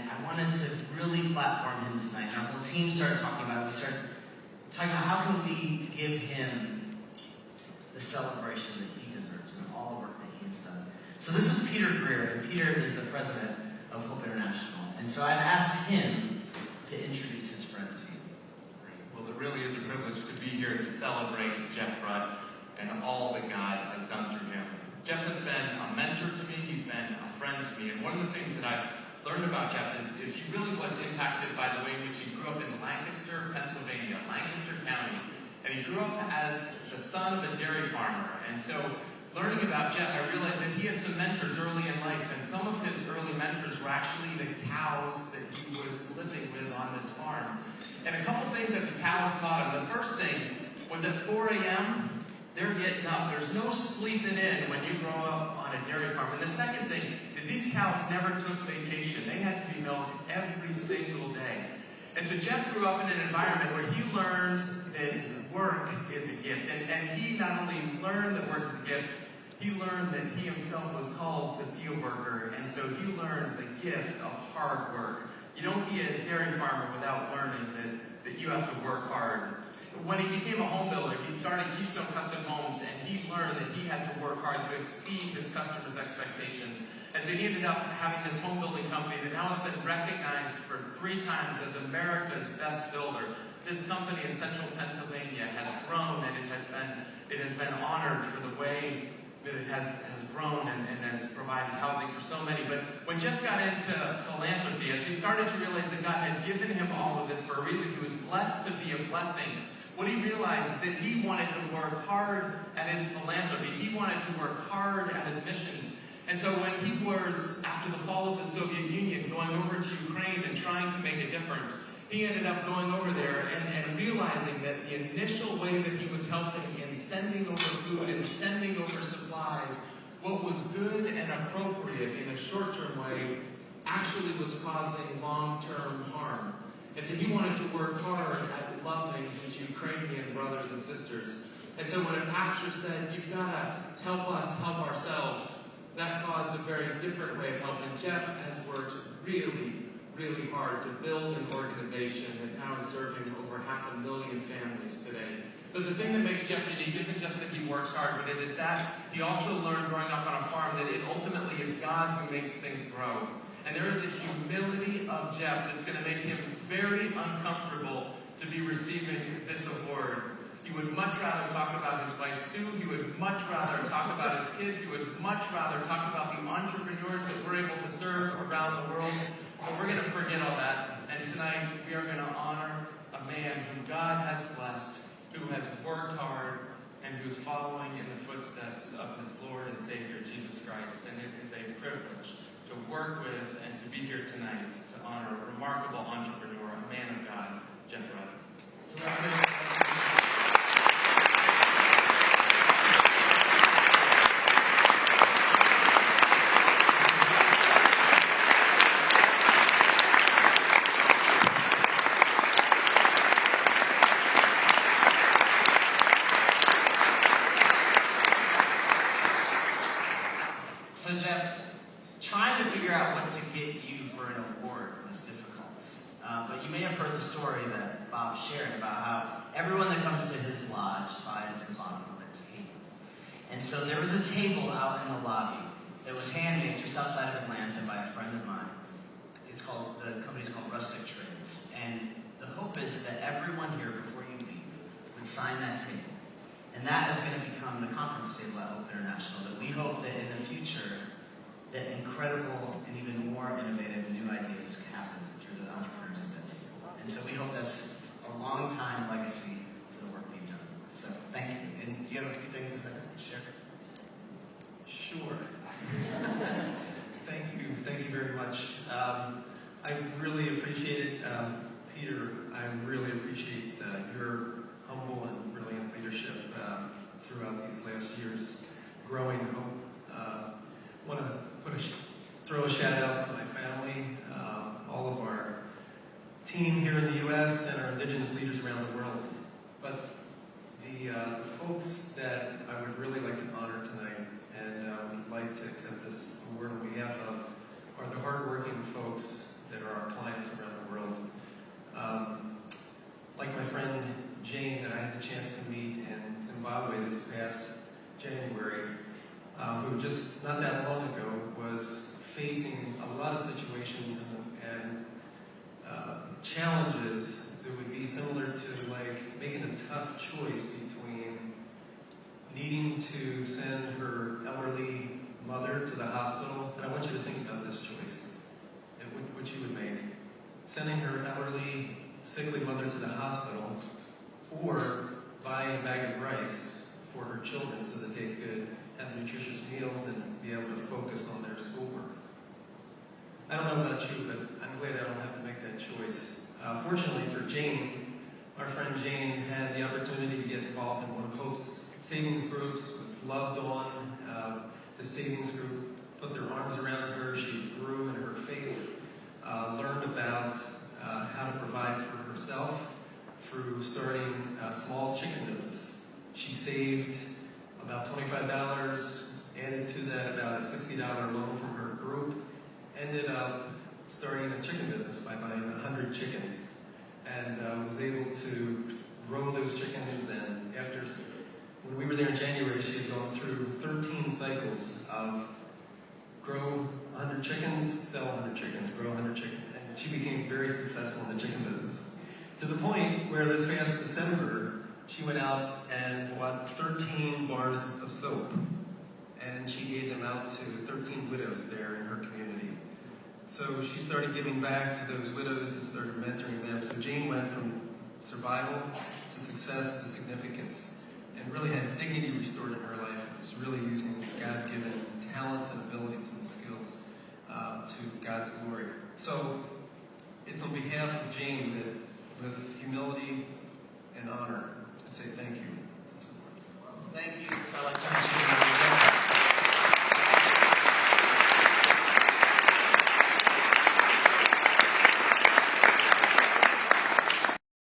And I wanted to really platform him tonight. And our whole team started talking about it. We started talking about how can we give him the celebration that he deserves and all the work that he has done. So this is Peter Greer, and Peter is the president of Hope International. And so I've asked him to introduce his friend to you. Well, it really is a privilege to be here to celebrate Jeff Rutt and all that God has done through him. Jeff has been a mentor to me. He's been a friend to me. And one of the things that I've learned about Jeff is he really was impacted by the way in which he grew up in Lancaster, Pennsylvania, Lancaster County. And he grew up as the son of a dairy farmer. And so learning about Jeff, I realized that he had some mentors early in life. And some of his early mentors were actually the cows that he was living with on this farm. And a couple things that the cows taught him. The first thing was at 4 a.m., they're getting up. There's no sleeping in when you grow up on a dairy farm. And the second thing is these cows never took vacation. They had to be milked every single day. And so Jeff grew up in an environment where he learned that work is a gift. And he not only learned that work is a gift, he learned that he himself was called to be a worker. And so he learned the gift of hard work. You don't be a dairy farmer without learning that you have to work hard. When he became a home builder, he started Keystone Custom Homes, and he learned that he had to work hard to exceed his customers' expectations. And so he ended up having this home building company that now has been recognized for 3 times as America's best builder. This company in central Pennsylvania has grown, and it has been honored for the way that it has grown and has provided housing for so many. But when Jeff got into philanthropy, as he started to realize that God had given him all of this for a reason, he was blessed to be a blessing. What he realized is that he wanted to work hard at his philanthropy. He wanted to work hard at his missions. And so when he was, after the fall of the Soviet Union, going over to Ukraine and trying to make a difference, he ended up going over there and realizing that the initial way that he was helping in sending over food and sending over supplies, what was good and appropriate in a short-term way, actually was causing long-term harm. And so he wanted to work hard at loving his Ukrainian brothers and sisters. And so when a pastor said, you've got to help us help ourselves, that caused a very different way of helping. Jeff has worked really hard to build an organization that now is serving over 500,000 families today. But the thing that makes Jeff unique isn't just that he works hard, but it is that he also learned growing up on a farm that it ultimately is God who makes things grow. And there is a humility of Jeff that's going to make him very uncomfortable to be receiving this award. He would much rather talk about his wife, Sue. He would much rather talk about his kids. He would much rather talk about the entrepreneurs that we're able to serve around the world. But we're going to forget all that. And tonight, we are going to honor a man who God has blessed, who has worked hard, and who is following in the footsteps of his Lord and Savior, Jesus Christ. And it is a privilege to work with and to be here tonight to honor a remarkable entrepreneur, a man of God, Jeff Rutt. So let's give it. So Jeff, trying to figure out what to get you for an award was difficult. But you may have heard the story that Bob shared about how everyone that comes to his lodge slides the bottom of the table. And so there was a table out in the lobby that was handmade just outside of Atlanta by a friend of mine. The company's called Rustic Trades. And the hope is that everyone here before you leave would sign that table. And that is going to become the conference table at Hope International, that we hope that in the future, that incredible and even more innovative new ideas can happen through the entrepreneurs at that table. And so we hope that's a long-time legacy for the work we've done. So thank you. And do you have a few things to share? Sure. Thank you very much. I really appreciate it, Peter. I really appreciate your humble and brilliant leadership throughout these last years growing Hope. Want to throw a shout out to my family, all of our team here in the U.S. and our indigenous leaders around the world. But the folks that I would really like to honor tonight and would like to accept this award on behalf of are the hardworking folks that are our clients around the world. Like my friend Jane that I had the chance to meet in Zimbabwe this past January, who just not that long ago was facing a lot of situations and challenges that would be similar to like making a tough choice between needing to send her elderly mother to the hospital. And I want you to think about this choice, and what you would make. Sending her elderly, sickly mother to the hospital, or buying a bag of rice for her children so that they could have nutritious meals and be able to focus on their schoolwork. I don't know about you, but I'm glad I don't have to make that choice. Fortunately for Jane, our friend Jane had the opportunity to get involved in one of Hope's savings groups, was loved on. The savings group put their arms around her. She grew in her faith, learned about how to provide for herself through starting a small chicken business. She saved about $25, added to that about a $60 loan from her group, ended up starting a chicken business by buying 100 chickens, and was able to grow those chickens. And after, when we were there in January, she had gone through 13 cycles of grow 100 chickens, sell 100 chickens, grow 100 chickens, and she became very successful in the chicken business. To the point where this past December, she went out and bought 13 bars of soap, and she gave them out to 13 widows there in her community. So she started giving back to those widows and started mentoring them. So Jane went from survival to success to significance, and really had dignity restored in her life. It was really using God-given talents and abilities and skills to God's glory. So it's on behalf of Jane that, with humility and honor, I say thank you. Thank you so